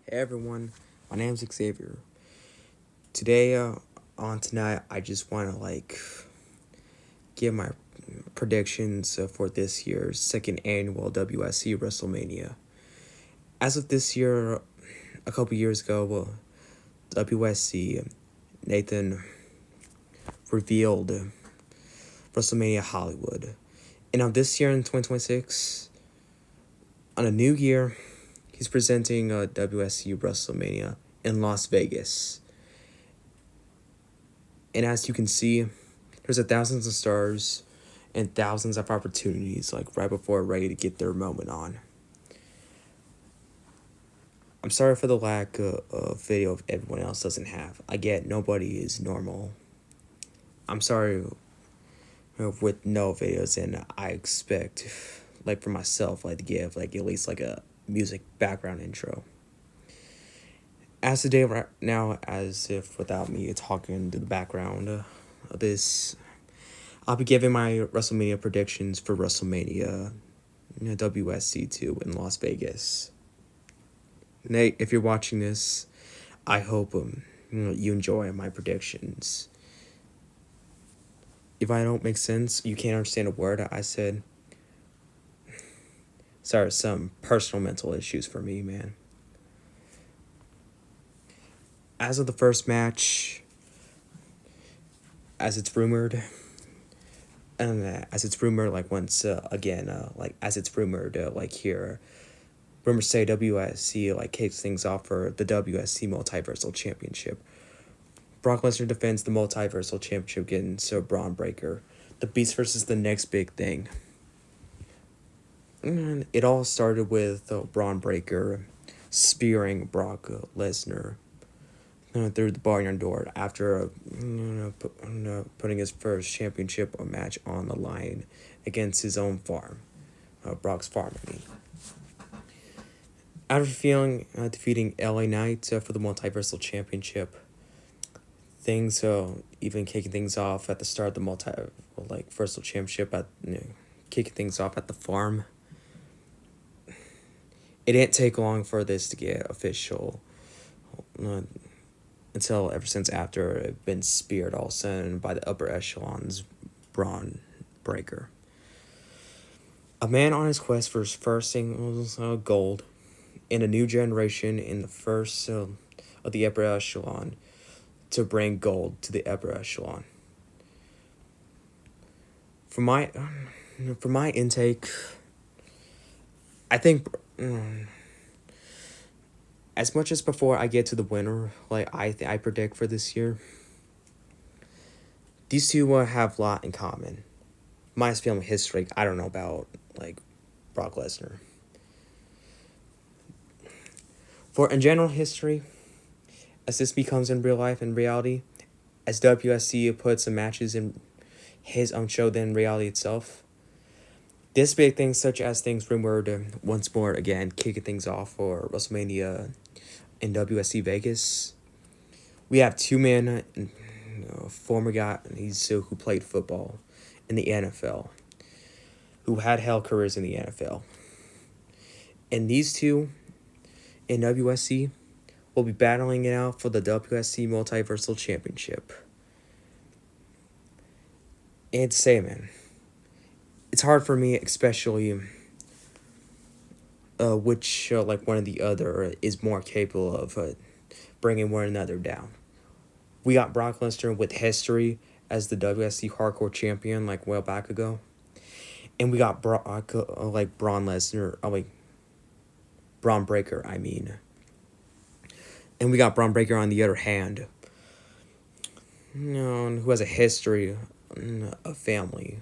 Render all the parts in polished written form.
Hey everyone, my name's Xavier. Today, on tonight, I just want to give my predictions for this year's second annual WSC Wrestlemania. As of this year, a couple years ago, WSC Nathan revealed WrestleMania Hollywood, and now this year in 2026, on a new year, he's presenting WSC Wrestlemania in Las Vegas. And as you can see, there's thousands of stars and thousands of opportunities right before ready to get their moment on. I'm sorry for the lack of video everyone else doesn't have. I get nobody is normal. I'm sorry with no videos, and I expect for myself to give at least a music background intro. As today right now, as if without me talking into the background of this, I'll be giving my WrestleMania predictions for WrestleMania WSC 2 in Las Vegas. Nate, if you're watching this, I hope you enjoy my predictions. If I don't make sense, you can't understand a word I said. Sorry, some personal mental issues for me, man. As of the first match, as it's rumored, once again, as it's rumored, here, rumors say WSC kicks things off for the WSC Multiversal Championship. Brock Lesnar defends the Multiversal Championship against Braun Breaker. The Beast versus the next big thing. And it all started with Braun Breaker spearing Brock Lesnar through the barnyard door after putting his first championship match on the line against his own farm, Brock's farm. After defeating LA Knight for the Multiversal Championship, things even kicking things off at the start of the Multiversal Championship kicking things off at the farm. It didn't take long for this to get official. Until ever since after it had been speared all of a sudden by the upper echelons, Braun Breaker. A man on his quest for his first singles gold in a new generation in the first of the upper echelon to bring gold to the upper echelon. For my intake, I think as much as before I get to the winner, I predict for this year, these two have a lot in common. Minus film history, I don't know about Brock Lesnar. For in general history, as this becomes in real life and reality, as WSC puts some matches in his own show than reality itself, this big thing, such as things rumored once more again, kicking things off for WrestleMania in WSC Vegas. We have two men, former guys who played football in the NFL, who had held careers in the NFL. And these two in WSC will be battling it out for the WSC Multiversal Championship. And to say, man, it's hard for me, especially which one or the other is more capable of bringing one another down. We got Brock Lesnar with history as the WSC Hardcore Champion well back ago, and we got Braun Lesnar, Braun Breaker, and we got Braun Breaker on the other hand, who has a history, a family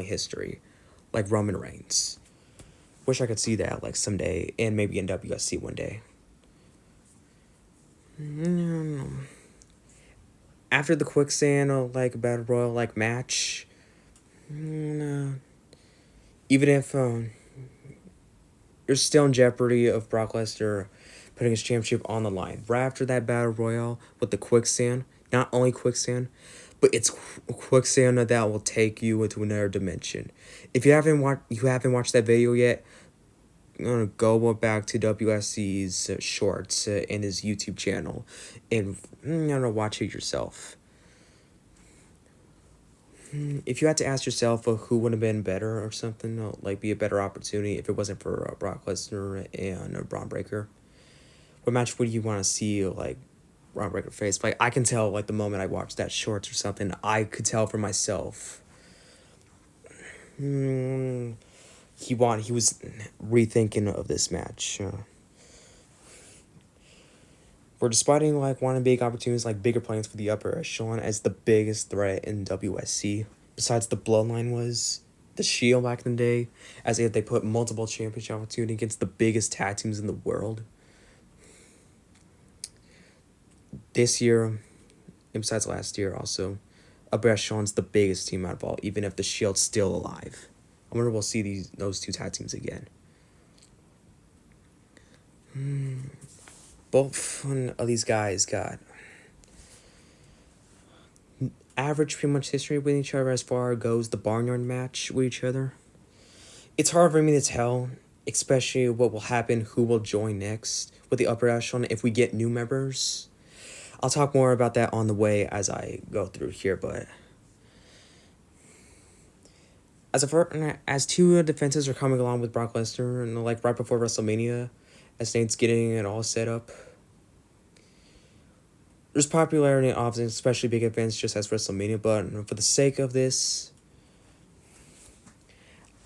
history, like Roman Reigns. Wish I could see that someday, and maybe in WSC one day. After the quicksand battle royal match, even if you're still in jeopardy of Brock Lesnar putting his championship on the line. Right after that battle royal with the quicksand, not only quicksand, but it's quicksand that will take you into another dimension. If you haven't watched that video yet, gonna go back to WSC's shorts and his YouTube channel, and watch it yourself. If you had to ask yourself who would have been better or something, like be a better opportunity if it wasn't for Brock Lesnar and Braun Breaker, what match would you want to see like Braun Breaker face? Like I can tell like the moment I watched that shorts or something, I could tell for myself. He was rethinking of this match. For despite like wanting big opportunities, like bigger plans for the upper echelon as the biggest threat in WSC, besides the Bloodline was the Shield back in the day, as if they put multiple championship opportunity against the biggest tag teams in the world. This year, and besides last year also, upper echelon's the biggest team out of all, even if the Shield's still alive. I wonder we'll see those two tag teams again. Both of these guys got average pretty much history with each other as far goes the barnyard match with each other. It's hard for me to tell, especially what will happen, who will join next with the upper echelon if we get new members. I'll talk more about that on the way as I go through here, but as two defenses are coming along with Brock Lesnar and like right before WrestleMania, as Nate's getting it all set up, there's popularity of especially big events just as WrestleMania, but for the sake of this,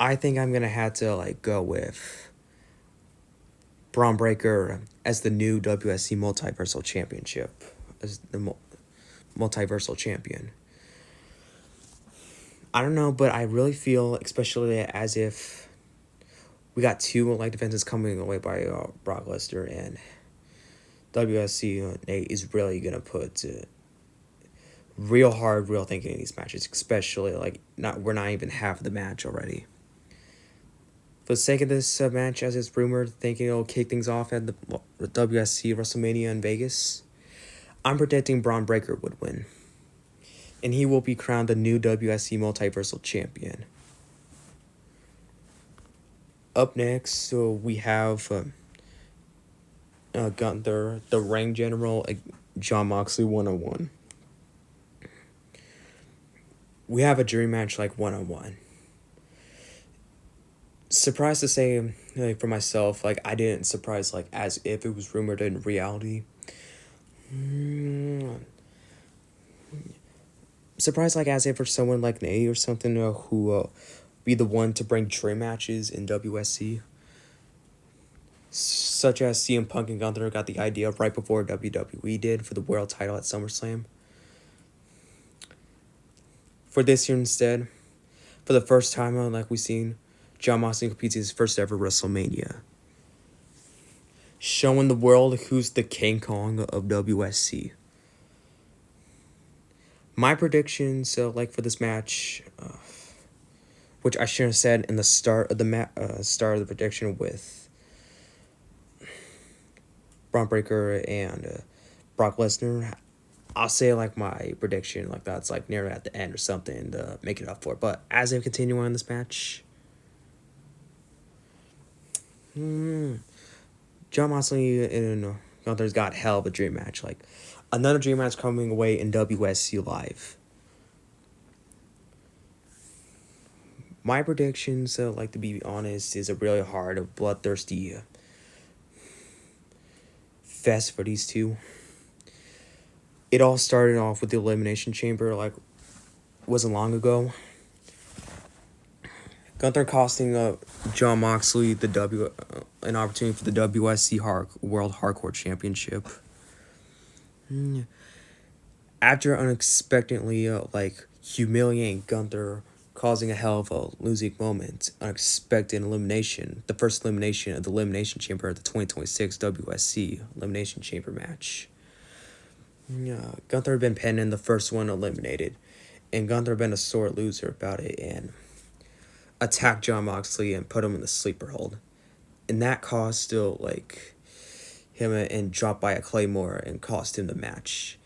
I think I'm gonna have to like go with Braun Breaker as the new WSC Multiversal Championship, as the Multiversal Champion. I don't know, but I really feel, especially as if we got two like defenses coming away by Brock Lesnar, and WSC Nate is really gonna put real thinking in these matches, especially like we're not even half the match already. For the sake of this match, as it's rumored, thinking it'll kick things off at the WSC Wrestlemania in Vegas, I'm predicting Braun Breaker would win, and he will be crowned the new WSC Multiversal Champion. Up next, we have Gunther, the Ring General, Jon Moxley 1-on-1. We have a dream match like 1-on-1. Surprised to say, like for myself, like I didn't surprise like as if it was rumored in reality. Surprised like as if for someone like Nate or something who be the one to bring dream matches in WSC. Such as CM Punk and Gunther got the idea right before WWE did for the world title at SummerSlam. For this year instead, for the first time like we've seen, Jon Moxley competes in his first ever WrestleMania, showing the world who's the King Kong of WSC. My predictions, like for this match, which I should have said in the start of the prediction with Braun Breaker and Brock Lesnar, I'll say like my prediction like that's like near at the end or something to make it up for it. But as they continue on this match, Jon Moxley and Gunther's got hell of a dream match. Like another dream match coming away in WSC Live. My predictions, like to be honest, is a really hard, bloodthirsty fest for these two. It all started off with the Elimination Chamber, like wasn't long ago. Gunther costing Jon Moxley an opportunity for the WSC World Hardcore Championship. After unexpectedly humiliating Gunther, causing a hell of a losing moment, unexpected elimination, the first elimination of the Elimination Chamber at the 2026 WSC Elimination Chamber match. Gunther had been pinned in the first one eliminated, and Gunther had been a sore loser about it and attacked Jon Moxley and put him in the sleeper hold. And that caused him and dropped by a Claymore and cost him the match.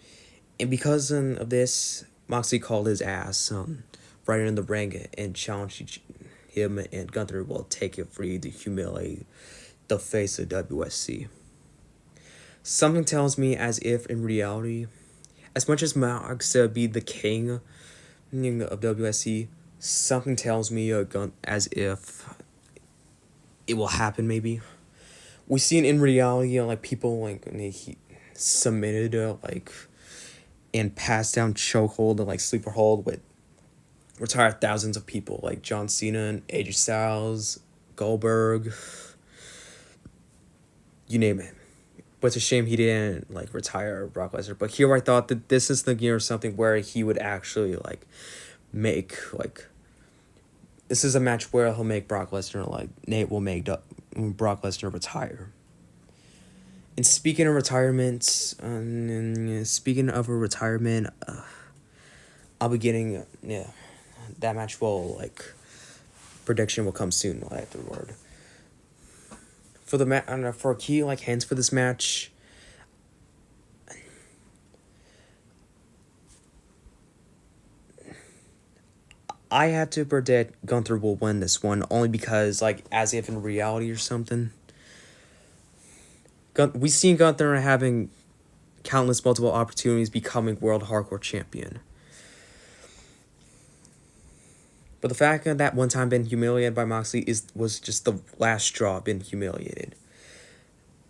And because of this, Moxley called his ass right in the ring and challenged him and Gunther will take it free to humiliate the face of WSC. Something tells me as if in reality, as much as Mox be the king of WSC, something tells me as if it will happen maybe. We've seen in reality, like, people, like, he submitted, like, and passed down chokehold and, like, sleeper hold with retired thousands of people, like John Cena and AJ Styles, Goldberg, you name it. But it's a shame he didn't, like, retire Brock Lesnar. But here I thought that this is the year or something where he would actually, like, make, like, this is a match where he'll make Brock Lesnar, like, Nate will make Brock Lesnar retire. And speaking of retirements, I'll be getting, that match will, like, prediction will come soon afterward. For the for key, like, hints for this match, I had to predict Gunther will win this one, only because, like, as if in reality or something, we've seen Gunther having countless multiple opportunities becoming World Hardcore Champion. But the fact that one time being humiliated by Moxley was just the last straw being humiliated.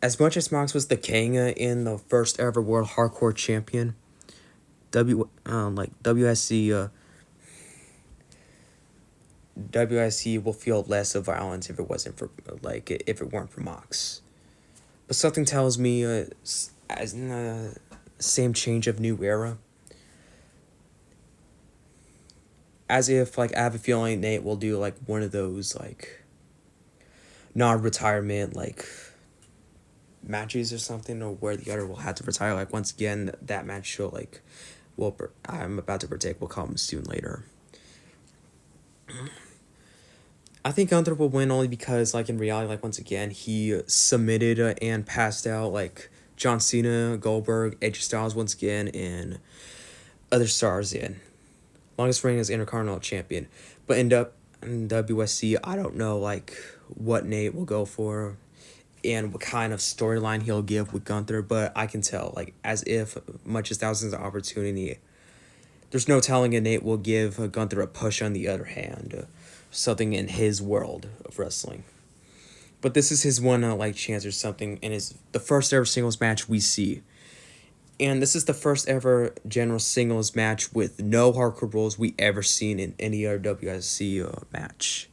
As much as Mox was the king in the first ever World Hardcore Champion, WSC will feel less of violence if it wasn't for, like, if it weren't for Mox. But something tells me, as in the same change of new era, as if, like, I have a feeling Nate will do, like, one of those, like, non-retirement, like, matches or something, or where the other will have to retire. Like, once again, that match show, like, I'm about to predict will come soon later. I think Gunther will win only because, like, in reality, like, once again, he submitted and passed out, like, John Cena, Goldberg, AJ Styles once again, and other stars in. Longest reign as Intercontinental Champion. But in WSC, I don't know, like, what Nate will go for and what kind of storyline he'll give with Gunther, but I can tell, like, as if much as thousands of opportunity, there's no telling if Nate will give Gunther a push on the other hand, something in his world of wrestling. But this is his one, like, chance or something, and it's the first ever singles match we see. And this is the first ever general singles match with no hardcore rules we ever seen in any other WSC match.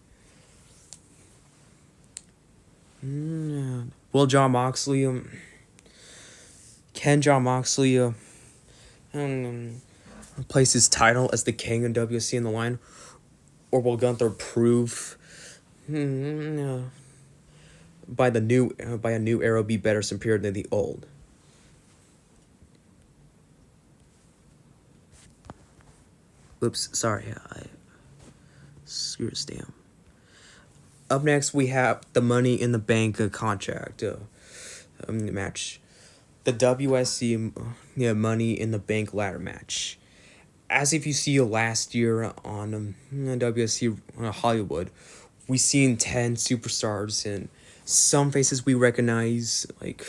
Will John Moxley, can John Moxley place his title as the king of WSC in the line? Or will Gunther prove by a new era be better, superior than the old? Oops, sorry, I screw this damn. Up next, we have the Money in the Bank contract match. The WSC Money in the Bank ladder match. As if you see last year on WSC Hollywood, we seen 10 superstars and some faces we recognize, like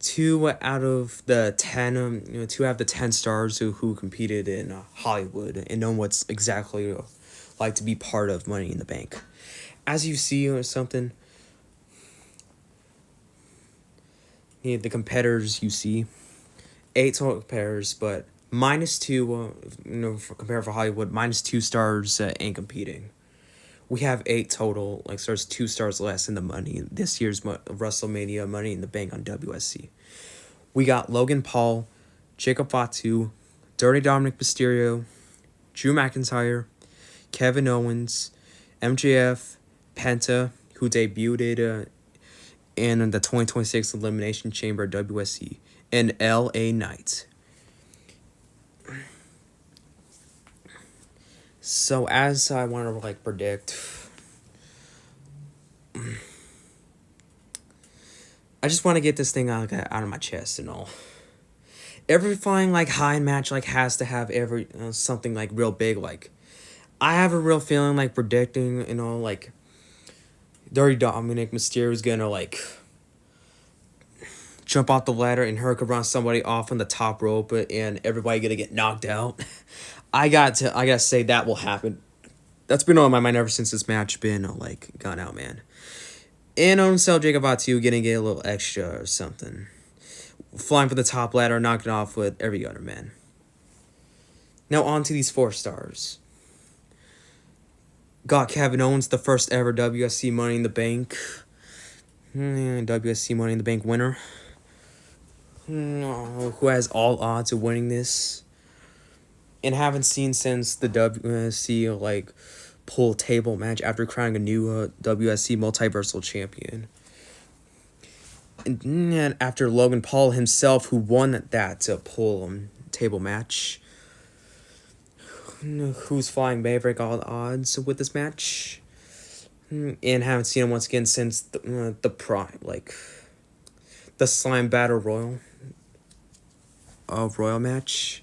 2 out of the 10, 2 out of the 10 stars who competed in Hollywood and know what's exactly like to be part of Money in the Bank. As you see something, the competitors you see, 8 total competitors, but -2, compared for Hollywood, -2 stars ain't competing. We have 8 total, like, stars, 2 stars less in the money. This year's WrestleMania Money in the Bank on WSC. We got Logan Paul, Jacob Fatu, Dirty Dominic Mysterio, Drew McIntyre, Kevin Owens, MJF, Penta, who debuted in the 2026 Elimination Chamber WSC, and LA Knight. So as I want to, like, predict, I just want to get this thing out of my chest and all. Every flying, like, high match, like, has to have something, like, real big, like, I have a real feeling like predicting, like Dirty Dominic Mysterio is gonna like jump off the ladder and hurricane run somebody off on the top rope, and everybody gonna get knocked out. I gotta say that will happen. That's been on my mind ever since this match been like gone out, man. And on Cell Jacob Batu getting a little extra or something, flying for the top ladder, knocking off with every other man. Now on to these 4 stars. Got Kevin Owens, the first ever WSC Money in the Bank. WSC Money in the Bank winner. Who has all odds of winning this. And haven't seen since the WSC like pool table match after crowning a new WSC Multiversal Champion. And after Logan Paul himself, who won that pool table match. Who's flying Maverick all the odds with this match, and haven't seen him once again since the prime, like the Slime Battle Royal match.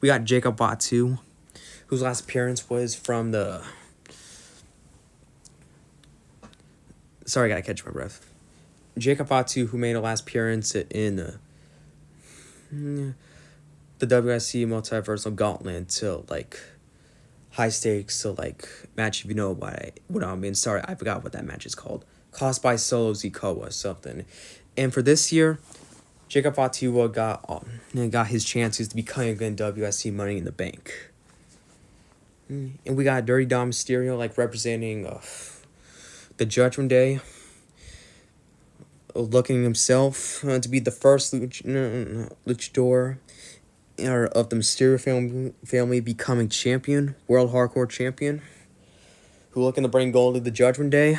We got Jacob Batu, whose last appearance was from the. Sorry, I gotta catch my breath. Jacob Batu, who made a last appearance in the WSC Multiversal Gauntlet to like high stakes to like match, if you know what I mean. Sorry, I forgot what that match is called. Cost by Solo Sikoa something. And for this year, Jacob Fatu got his chances to become again WSC Money in the Bank. And we got Dirty Dom Mysterio like representing the Judgment Day, looking himself to be the first luchador of the Mysterio family becoming champion, World Hardcore Champion, who looking to bring gold to the Judgment Day.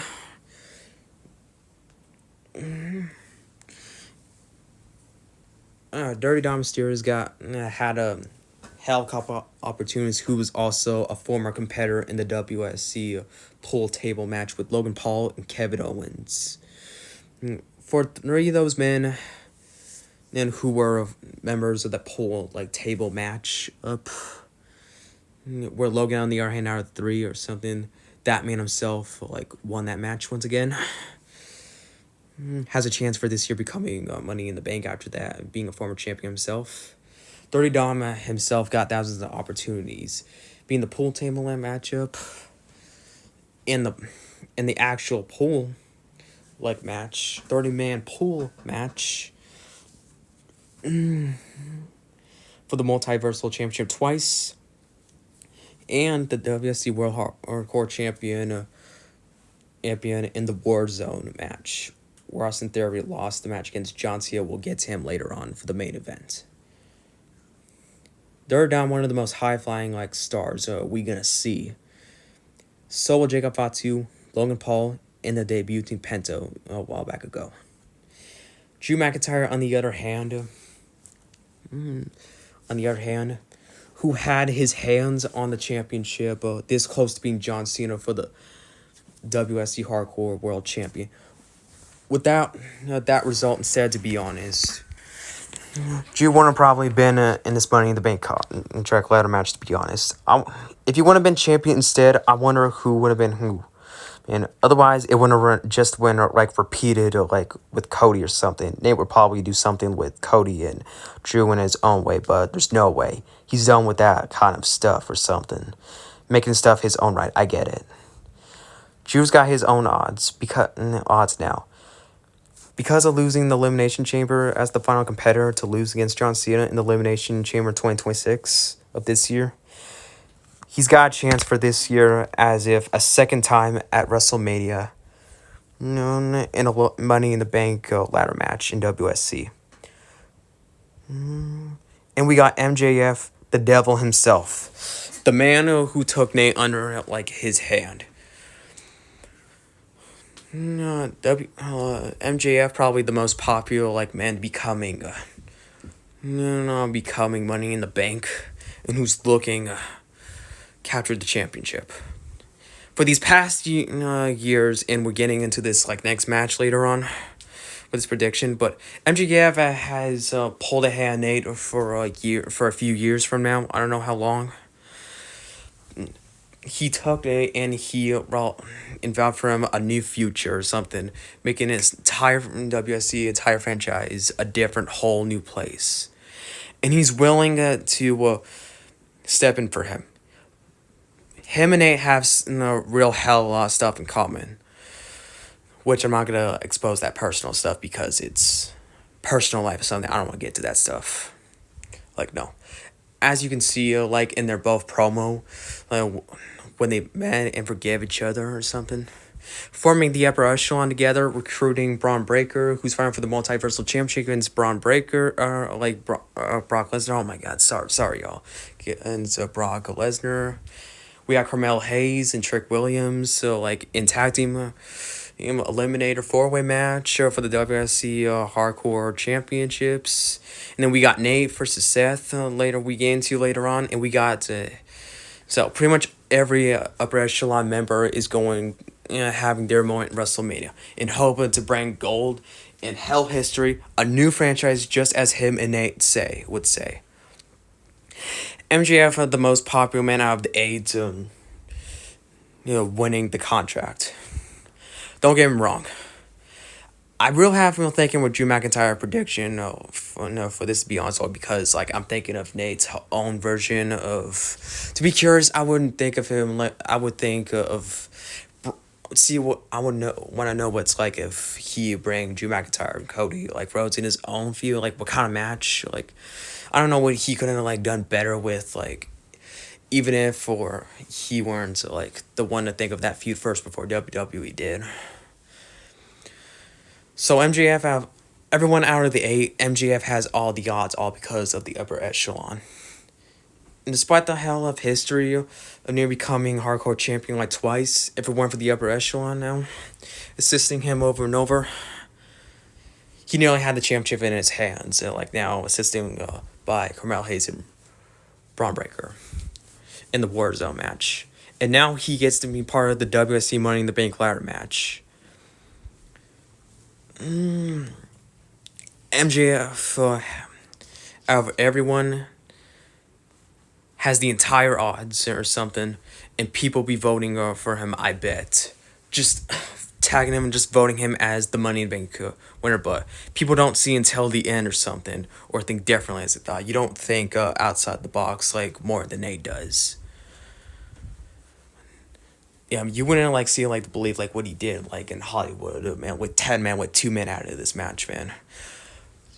Dirty Dom Mysterio's had a helicopter opportunities, who was also a former competitor in the WSC pool table match with Logan Paul and Kevin Owens. For 3 of those men, and who were members of the pool like table match up, where Logan on the other hand out of 3 or something, that man himself like won that match once again. Has a chance for this year becoming Money in the Bank after that, being a former champion himself. Dirty Dom himself got thousands of opportunities, being the pool table matchup, and the actual pool like match, 30-man pool match for the Multiversal Championship twice, and the WSC World Hardcore Champion in the Warzone match, where Austin Theory lost the match against John Cena. We'll get to him later on for the main event. They're down one of the most high-flying like stars we gonna see. So will Jacob Fatu, Logan Paul, and the debuting Pento a while back ago. Drew McIntyre, on the other hand, who had his hands on the championship, this close to being John Cena for the WSC Hardcore World Champion. Without that result, instead, to be honest, Drew wouldn't have probably been in this Money in the Bank track ladder match, to be honest. If he would have been champion instead, I wonder who would have been who. And otherwise, it wouldn't have just went like repeated or like with Cody or something. Nate would probably do something with Cody and Drew in his own way, but there's no way. He's done with that kind of stuff or something. Making stuff his own right. I get it. Drew's got his own odds now. Because of losing the Elimination Chamber as the final competitor to lose against John Cena in the Elimination Chamber 2026 of this year, he's got a chance for this year as if a second time at WrestleMania in a Money in the Bank ladder match in WSC. And we got MJF, the devil himself, the man who took Nate under like his hand. MJF, probably the most popular like man becoming Money in the Bank, and who's looking captured the championship for these past years. And we're getting into this like next match later on with this prediction, but MJF has pulled ahead Nate for a few years from now. I don't know how long. he took it and he vowed for him a new future or something, making his entire WSC entire franchise a different whole new place, and he's willing to step in for him. Him and Nate have real hell of a lot of stuff in common, which I'm not gonna expose that personal stuff because it's personal life or something. I don't want to get to that stuff. Like, no. As you can see, like in their both promo, when they met and forgave each other or something, forming the upper echelon together, recruiting Braun Breaker, who's fighting for the multiversal championship against Braun Breaker, Brock Lesnar. Oh my God, sorry y'all. And so Brock Lesnar. We got Carmel Hayes and Trick Williams, so like in tag team eliminator 4-way match for the WSC Hardcore Championships, and then we got Nate versus Seth later on, and we got so pretty much every upper echelon member is going having their moment in WrestleMania in hoping to bring gold in Hell history, a new franchise, just as him and Nate would say. MJF, the most popular man out of the 8, winning the contract. Don't get me wrong. I really have been thinking with Drew McIntyre prediction for this to be honest, because like I'm thinking of Nate's own version of. To be curious, I wouldn't think of him like I would think of. See what I would want to know what's like if he bring Drew McIntyre and Cody like Rhodes in his own field, like what kind of match, like I don't know what he could have like done better with, like even if or he weren't like the one to think of that feud first before WWE did. So MJF everyone out of the 8, MJF has all the odds, all because of the upper echelon. And despite the hell of history of near becoming hardcore champion like twice, if it weren't for the upper echelon now, assisting him over and over, he nearly had the championship in his hands. And like now assisting by Carmel Hayes and Braun Breaker in the Warzone match. And now he gets to be part of the WSC Money in the Bank ladder match. MJF, out of everyone, has the entire odds or something, and people be voting for him, I bet. Just tagging him and just voting him as the Money in the Bank winner, but people don't see until the end or something, or think differently as a thought. You don't think outside the box like more than Nate does. Yeah, you wouldn't like see like believe like what he did like in Hollywood, man, with 10 men, with 2 men out of this match, man.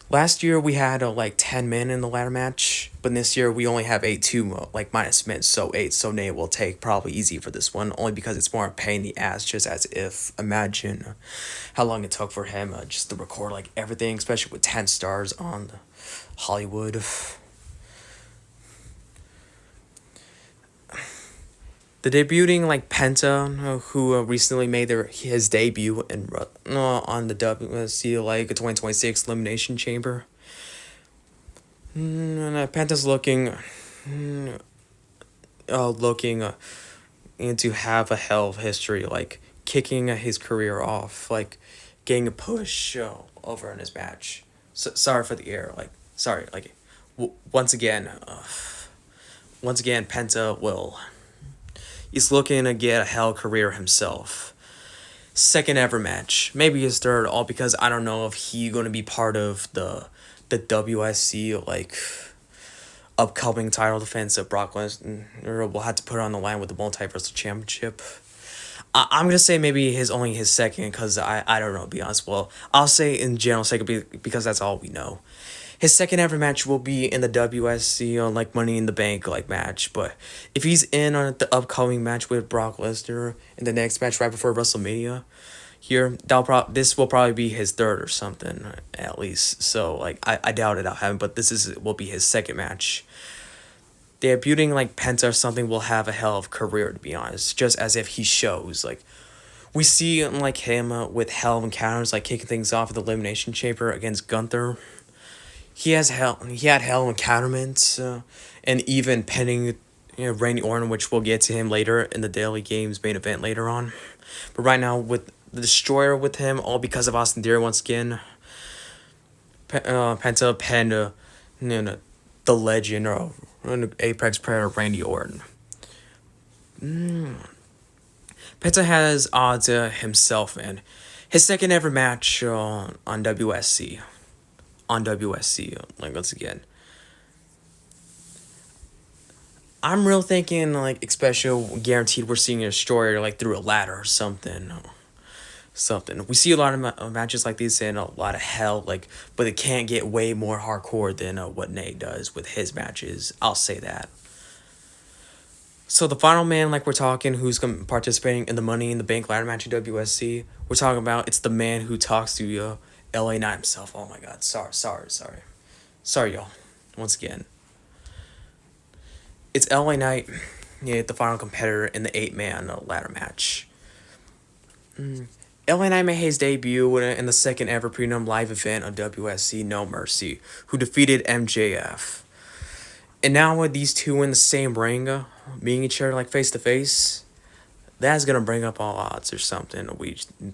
Last year we had like 10 men in the ladder match, but this year we only have 8-2 like minus men, so 8. So Nate will take probably easy for this one, only because it's more a pain in the ass. Just as if imagine how long it took for him just to record like everything, especially with 10 stars on Hollywood. The debuting like Penta, who recently made his debut on the WSC like 2026 Elimination Chamber. And Penta's looking and to have a hell of history, like kicking his career off, like getting a push over in his match. So, sorry for the error, like sorry, like once again, Penta will. He's looking to get a hell career himself. Second ever match, maybe his third, all because I don't know if he's gonna be part of the WSC like upcoming title defense of Brock Lesnar will have to put it on the line with the multiversal championship. I'm gonna say maybe only his second, because I don't know, to be honest. Well, I'll say in general second because that's all we know. His second ever match will be in the WSC like Money in the Bank like match, but if he's in on the upcoming match with Brock Lesnar in the next match right before WrestleMania, here this will probably be his third or something at least. So like I doubt it I'll have him, but will be his second match. Debuting like Penta or something will have a hell of a career, to be honest, just as if he shows like. We see like him with hell encounters, like kicking things off at the Elimination Chamber against Gunther. He had hell encounterments, and even pinning Randy Orton, which we'll get to him later in the Daily Games main event later on. But right now with the Destroyer with him, all because of Austin Theory once again. Penta penned the legend or Apex Predator Randy Orton. Penta has odds himself in his second ever match on WSC. On WSC, like once again. I'm real thinking like especially guaranteed we're seeing a destroyer like through a ladder or something. Something. We see a lot of matches like these in a lot of hell, like, but it can't get way more hardcore than what Nate does with his matches. I'll say that. So the final man, like we're talking, who's participating in the Money in the Bank ladder match in WSC, we're talking about it's the man who talks to you, LA Knight himself. Oh my God, sorry, y'all. Once again, it's LA Knight, yeah, the final competitor in the 8-man ladder match. LA Knight made his debut in the second ever prelim live event on WSC No Mercy, who defeated MJF. And now with these two in the same ring, meeting each other like face to face, that's gonna bring up all odds or something.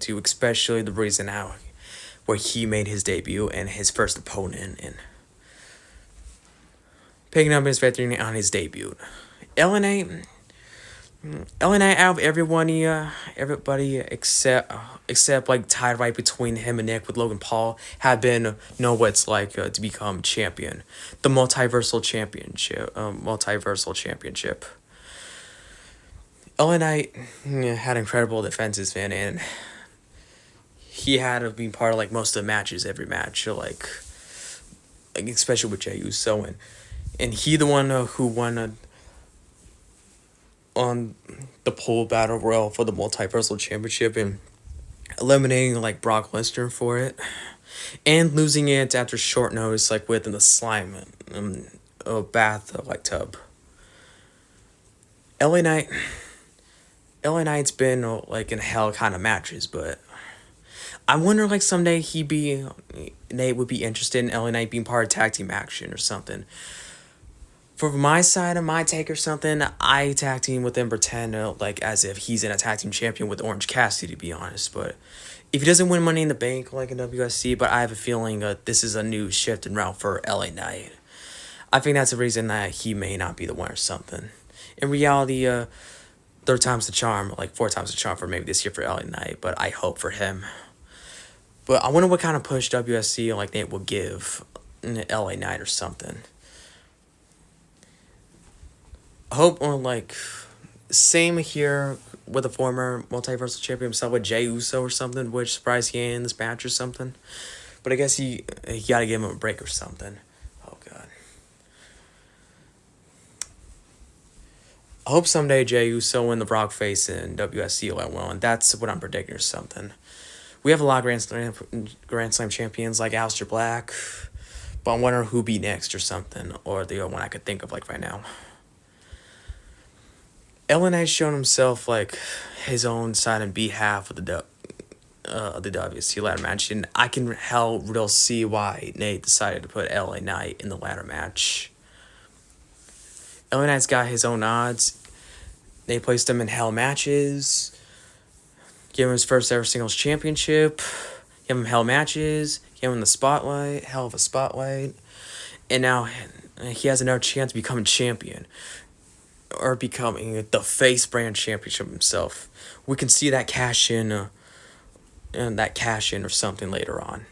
To especially the reason how where he made his debut and his first opponent and picking up his victory on his debut. LA Knight out of everybody except like tied right between him and Nick with Logan Paul have been know what it's like to become champion, the multiversal championship. LA Knight had incredible defenses, man, and he had to be part of like most of the matches, every match, like especially with Jey Uso, and he the one who won on the pole battle royal for the multiversal championship and eliminating like Brock Lesnar for it and losing it after short notice, like within the slime bath like tub. LA Knight's been like in hell kind of matches, but I wonder like someday Nate would be interested in LA Knight being part of tag team action or something. For my side of my take or something, I tag team with him, pretend like as if he's in a tag team champion with Orange Cassidy, to be honest. But if he doesn't win Money in the Bank like in WSC, but I have a feeling this is a new shift in route for LA Knight. I think that's the reason that he may not be the one or something. In reality, third time's the charm, like 4 times the charm for maybe this year for LA Knight, but I hope for him. But I wonder what kind of push WSC like Nate will give LA Knight or something. I hope like same here with a former multiversal champion himself with Jey Uso or something, which surprised he in this match or something. But I guess he gotta give him a break or something. Oh God. I hope someday Jey Uso win the Brock face in WSC well, and that's what I'm predicting or something. We have a lot of Grand Slam champions like Aleister Black, but I'm wondering who be next or something, or the one I could think of like right now. LA Knight's shown himself like his own side and behalf of the WSC ladder match, and I can real see why Nate decided to put LA Knight in the ladder match. LA Knight's got his own odds. They placed him in hell matches, gave him his first ever singles championship, gave him hell matches, gave him the hell of a spotlight, and now he has another chance to become a champion. Or becoming the face brand championship himself. We can see that cash in or something later on.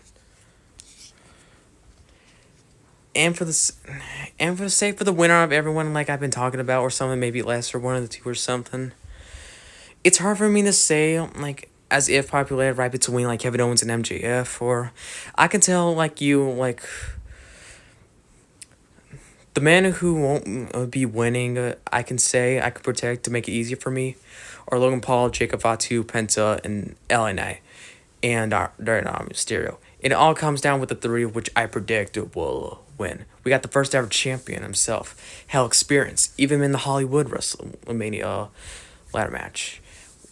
And for the sake for the winner of everyone like I've been talking about or something, maybe less or one of the two or something. It's hard for me to say like as if populated right between like Kevin Owens and MJF, or I can tell like you like the man who won't be winning, I can protect to make it easier for me, are Logan Paul, Jacob Fatu, Penta, and LA Knight, and Mysterio. It all comes down with the 3 which I predict will win. We got the first ever champion himself, hell experience, even in the Hollywood Wrestlemania ladder match.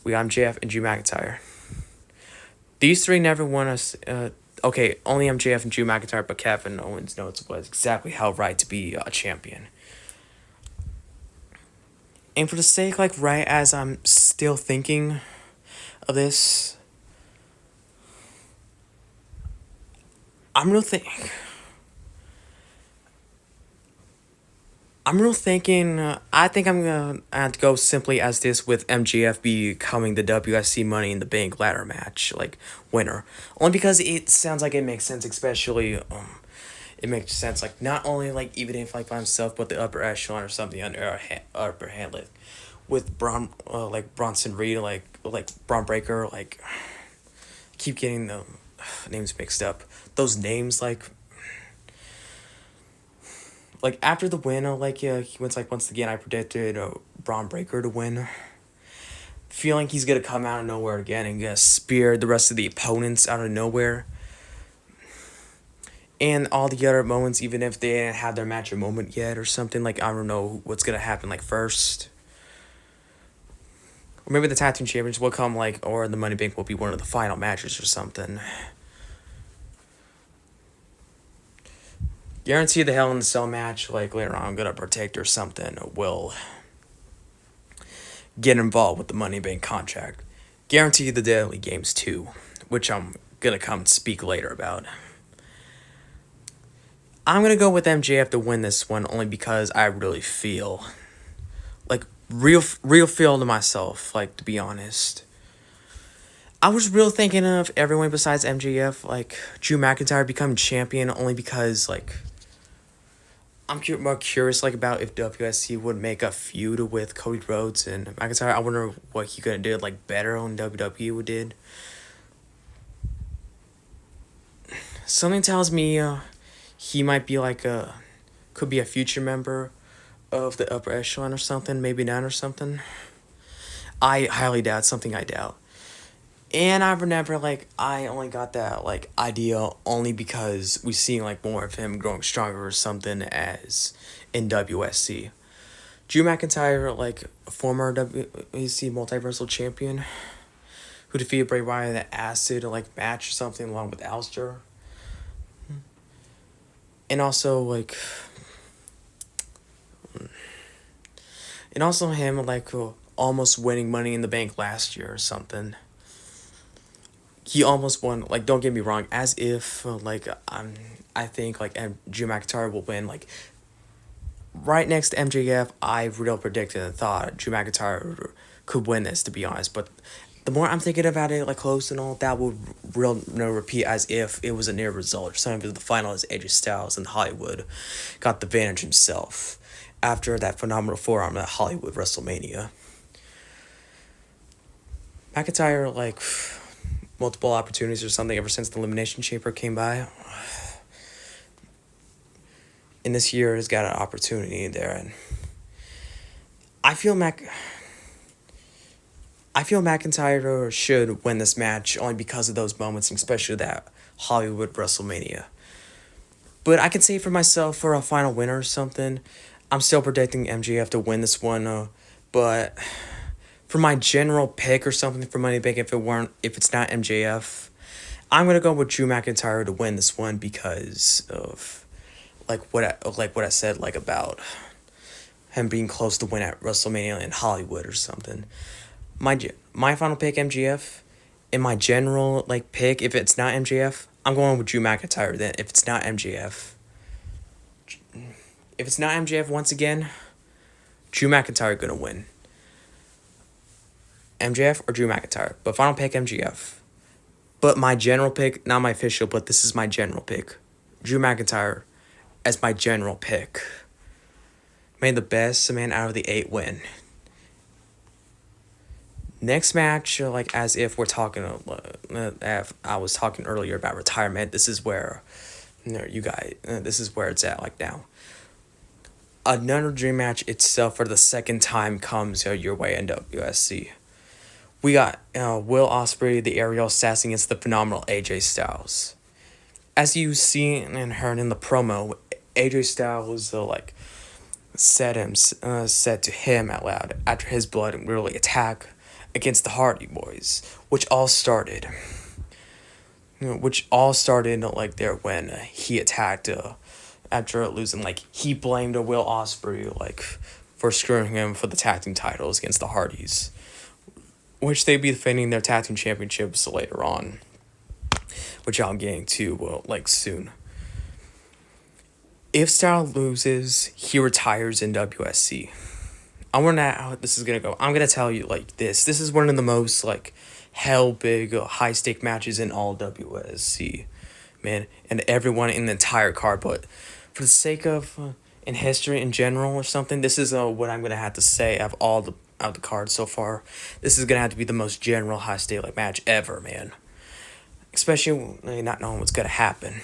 We got MJF and Drew McIntyre. These 3 never won us. Okay, only MJF and Drew McIntyre, but Kevin Owens knows was exactly how right to be a champion. And for the sake, like, right as I'm still thinking of this, I'm real thinking. I'm real thinking. I think I'm gonna have to go simply as this with MJF becoming the WSC Money in the Bank ladder match winner, only because it sounds like it makes sense, especially it makes sense not only even if by himself, but the upper echelon or something under upper hand with Bronson Reed Braun Breaker keep getting the names mixed up. Those names after the win, he wins once again. I predicted Braun Breaker to win. Feeling he's gonna come out of nowhere again and gonna spear the rest of the opponents out of nowhere. And all the other moments, even if they didn't have their match or moment yet or something, I don't know what's gonna happen first. Or maybe the tag team champions will come or the Money Bank will be one of the final matches or something. Guarantee the Hell in the Cell match, later on, I'm gonna protect or something, will get involved with the Money Bank contract. Guarantee the Deadly Games too, which I'm gonna come speak later about. I'm gonna go with MJF to win this one only because I really feel real feel to myself, to be honest. I was real thinking of everyone besides MJF, Drew McIntyre becoming champion only because I'm more curious about if WSC would make a feud with Cody Rhodes and McIntyre. I wonder what he could have did better on WWE would did. Something tells me he might be could be a future member of the upper echelon or something, maybe not or something. I highly doubt, something I doubt. And I remember, I only got that, idea only because we seen, more of him growing stronger or something as in WSC. Drew McIntyre, a former WSC Multiversal Champion who defeated Bray Wyatt in an acid, match or something along with Aleister. And also, him, almost winning Money in the Bank last year or something. He almost won, don't get me wrong, as if, I think, Drew McIntyre will win, right next to MJF, I real predicted and thought Drew McIntyre could win this, to be honest, but the more I'm thinking about it, close and all, that would repeat as if it was a near result or something, because the final is AJ Styles and Hollywood got the advantage himself after that phenomenal forearm at Hollywood Wrestlemania. McIntyre, multiple opportunities or something ever since the Elimination Chamber came by. And this year has got an opportunity there, and I feel McIntyre should win this match only because of those moments, especially that Hollywood WrestleMania. But I can say for myself, for a final winner or something, I'm still predicting MJF to win this one, but for my general pick or something for Money Bank, if it's not MJF, I'm gonna go with Drew McIntyre to win this one because of what I said about him being close to win at WrestleMania in Hollywood or something. My final pick MJF, in my general pick, if it's not MJF, I'm going with Drew McIntyre. Then if it's not MJF once again, Drew McIntyre gonna win. MJF or Drew McIntyre, but final pick MJF. But my general pick, not my official, but this is my general pick. Drew McIntyre as my general pick. May the best man out of the 8 win. Next match, as if we're talking, I was talking earlier about retirement. This is where, this is where it's at now. Another dream match itself for the second time comes your way in WSC. We got Will Ospreay, the aerial assassin, against the phenomenal AJ Styles. As you seen and heard in the promo, AJ Styles said to him out loud after his blood and really attack against the Hardy Boys, which all started there when he attacked after losing. He blamed Will Ospreay for screwing him for the tag team titles against the Hardys, which they'd be defending their tag team championships later on, which I'm getting to soon. If Styles loses, he retires in WSC. I wonder how this is gonna go. I'm gonna tell you like this. This is one of the most like hell big high stake matches in all WSC, man, and everyone in the entire card. But for the sake of in history in general or something, this is what I'm gonna have to say of all the out the cards so far. This is gonna have to be the most general high stake like match ever, man. Especially not knowing what's gonna happen.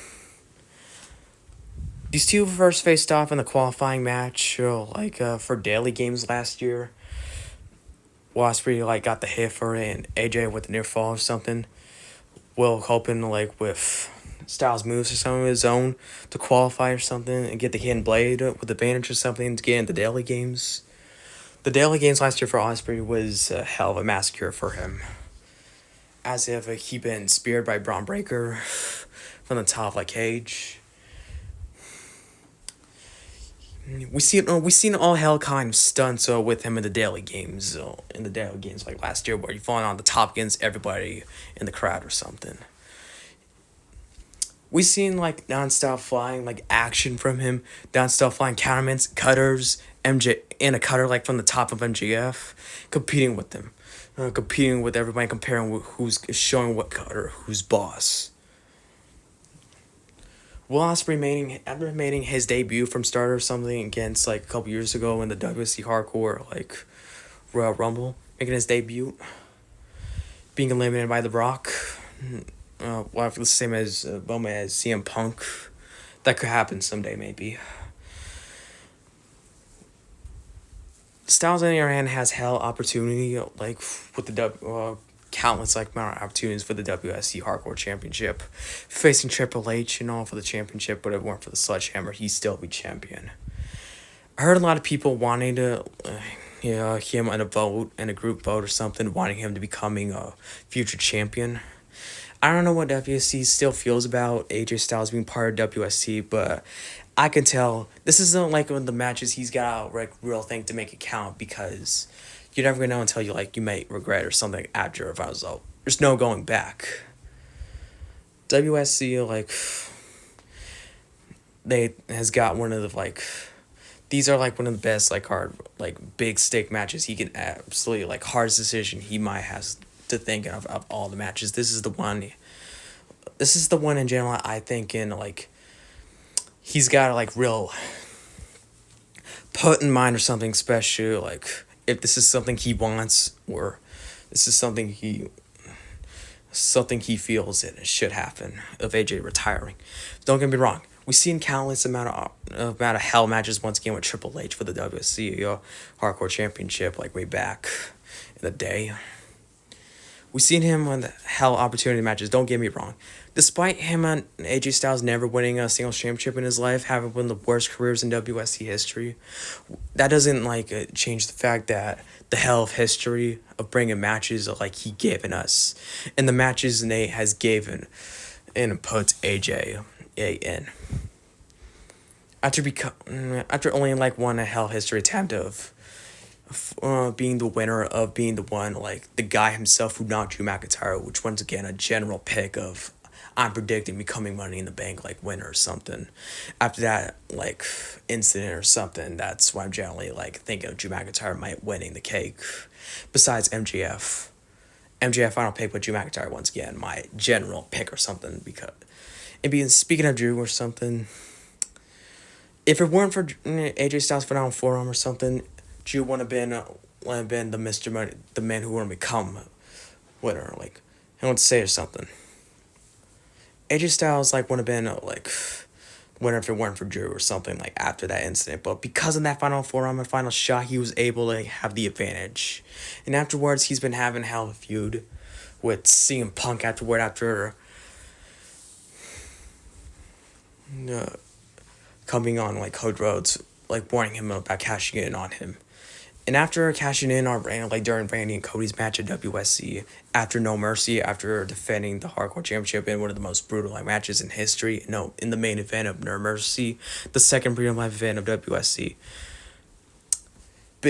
These two first faced off in the qualifying match, for daily games last year. Osprey got the hit for it, and AJ with the near fall or something. Will hoping with Styles moves or something of his own to qualify or something and get the hidden blade with advantage or something to get into daily games. The daily games last year for Osprey was a hell of a massacre for him. As if he been speared by Braun Breaker from the top cage. We seen all hell kind of stunts with him in the daily games. Like last year where he falling on the top against everybody in the crowd or something. We seen non-stop flying action from him, non-stop flying counterments, cutters, MJ and a cutter from the top of MJF, competing with them, competing with everybody, comparing who's showing what cutter, who's boss. Will Ospreay after making his debut from start or something against a couple years ago in the WSC Hardcore Royal Rumble, making his debut, being eliminated by The Rock, the same as moment as CM Punk, that could happen someday maybe. Styles on the other hand has hell opportunity with the countless amount of opportunities for the WSC Hardcore Championship, facing Triple H and all for the championship, but if it weren't for the sledgehammer, he'd still be champion. I heard a lot of people wanting to, him in a group vote or something, wanting him to becoming a future champion. I don't know what WSC still feels about AJ Styles being part of WSC, but I can tell this isn't one of the matches he's got a real thing to make it count, because you're never gonna know until you might regret or something after a result. There's no going back. WSC they has got one of the these are one of the best hard big stake matches he can absolutely hardest decision he might have to think of all the matches. This is the one. This is the one in general I think in he's got real put in mind or something special if this is something he wants or this is something he feels it should happen of AJ retiring. Don't get me wrong. We've seen countless amount of hell matches once again with Triple H for the WSC Hardcore Championship way back in the day. We've seen him on the hell opportunity matches, don't get me wrong. Despite him and AJ Styles never winning a singles championship in his life, having one of the worst careers in WSC history, that doesn't change the fact that the hell of history of bringing matches he given us, and the matches Nate has given and put AJ in. After only one hell history attempt of being the winner, of being the one the guy himself who knocked Drew McIntyre, which once again a general pick of I'm predicting becoming Money in the Bank winner or something. After that incident or something, that's why I'm generally thinking of Drew McIntyre might winning the cake. Besides MJF final pick with Drew McIntyre once again, my general pick or something, because speaking of Drew or something, if it weren't for AJ Styles phenomenal forearm or something, Drew would have been the Mr. Money, the man who would become winner. I want to say or something. AJ Styles would have been winner if it weren't for Drew or something after that incident. But because of that final forearm and final shot, he was able to have the advantage. And afterwards, he's been having hell of a feud with CM Punk after coming on Code Rhodes, warning him about cashing in on him. And after cashing in on during Randy and Cody's match at WSC, after No Mercy, after defending the Hardcore Championship in one of the most brutal matches in history, in the main event of No Mercy, the second brutal event of WSC,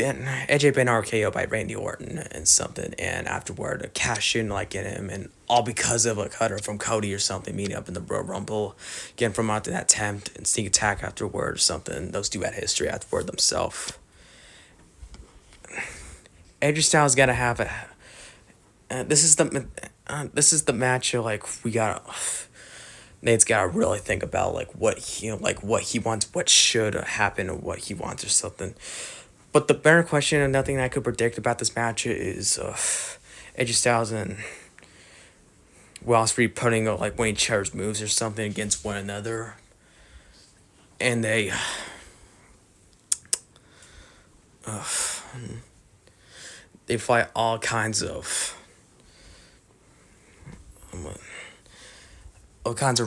AJ been RKO by Randy Orton and something, and afterward cash in like get him, and all because of a cutter from Cody or something meeting up in the Royal Rumble, getting from out to that attempt and sneak attack afterward or something. Those two had history afterward themselves. AJ Styles gotta have a. This is the match like we gotta. Nate's gotta really think about like what he wants, what should happen, and what he wants or something. But the better question and nothing I could predict about this match is AJ Styles and Will Ospreay putting like when he shares moves or something against one another, and they fight all kinds of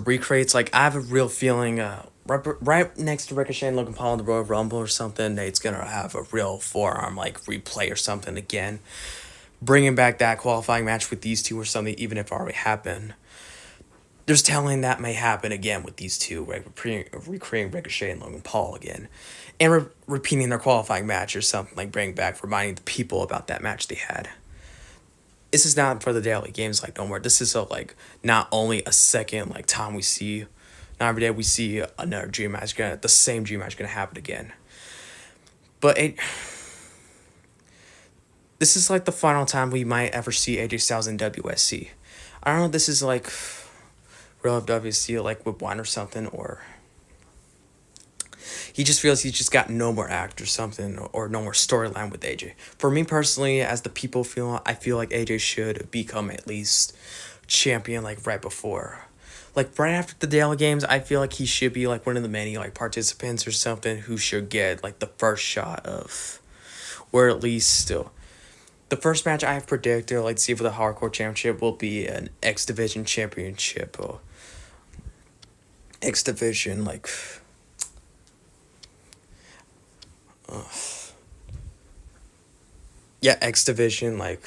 recreates. Like I have a real feeling right next to Ricochet and Logan Paul in the Royal Rumble or something, Nate's gonna have a real forearm like replay or something again, bringing back that qualifying match with these two or something, even if it already happened. There's telling that may happen again with these two, right? Recreating Ricochet and Logan Paul again, and repeating their qualifying match or something, like bringing back, reminding the people about that match they had. This is not for the daily games, like, don't worry. This is like not only a second like time we see, not every day we see another dream match, the same dream match gonna happen again. But this is like the final time we might ever see AJ Styles in WSC. I don't know if this is like real WSC like with one or something, or he just feels he's just got no more act or something, or no more storyline with AJ. For me personally, as the people feel, I feel like AJ should become at least champion like right before. Like right after the Daily Games, I feel like he should be like one of the many like participants or something who should get like the first shot of, or at least still. The first match I have predicted, like see for the Hardcore Championship, will be an X Division Championship. X Division like. Yeah, X Division, like,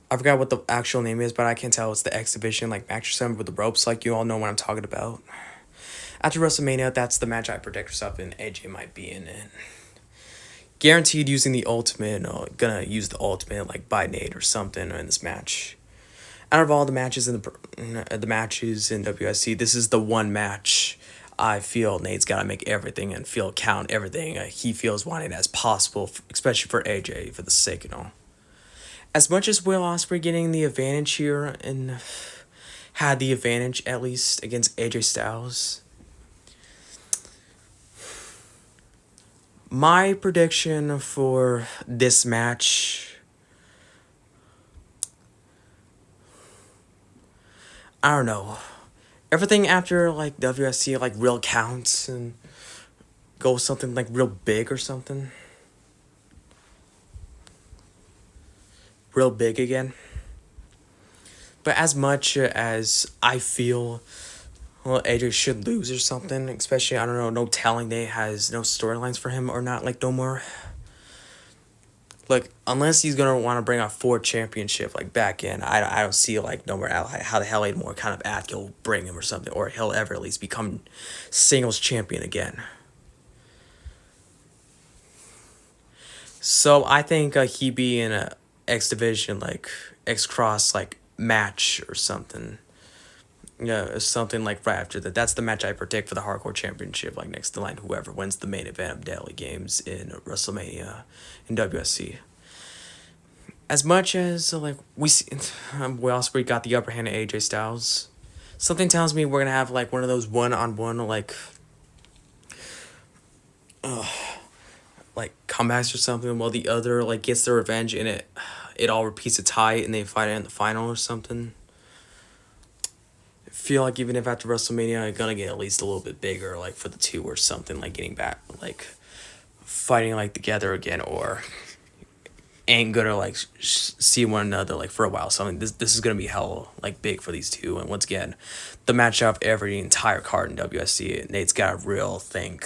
I forgot what the actual name is, but I can tell it's the X Division, like, match or something with the ropes, like, you all know what I'm talking about. After WrestleMania, that's the match I predict or something AJ might be in it. Guaranteed using the ultimate, gonna use the ultimate, like, by Nate or something in this match. Out of all the matches in the matches in WSC, this is the one match I feel Nate's got to make everything and count everything he feels wanted as possible, especially for AJ, for the sake of all. As much as Will Ospreay getting the advantage here and had the advantage at least against AJ Styles, my prediction for this match, I don't know. Everything after like WSC like real counts and go something like real big or something. Real big again. But as much as I feel AJ should lose or something, especially I don't know, no telling they has no storylines for him or not, like no more. Like, unless he's going to want to bring a 4 championship, like, back in, I don't see, like, no more how the hell any more kind of act he'll bring him or something, or he'll ever at least become singles champion again. So, I think he be in a X Division, like, X-Cross, like, match or something. Yeah, something like right after that. That's the match I predict for the Hardcore Championship, like next to line whoever wins the main event of Daily Games in WrestleMania in WSC. As much as like we also got the upper hand of AJ Styles, something tells me we're gonna have like one of those one-on-one like comebacks or something, while the other like gets their revenge and it all repeats a tie and they fight it in the final or something. Feel like even if after WrestleMania I'm gonna get at least a little bit bigger, like for the two or something, like getting back, like fighting like together again, or ain't gonna like see one another like for a while. Something this is gonna be hell like big for these two, and once again, the matchup every entire card in WSC, Nate's got a real think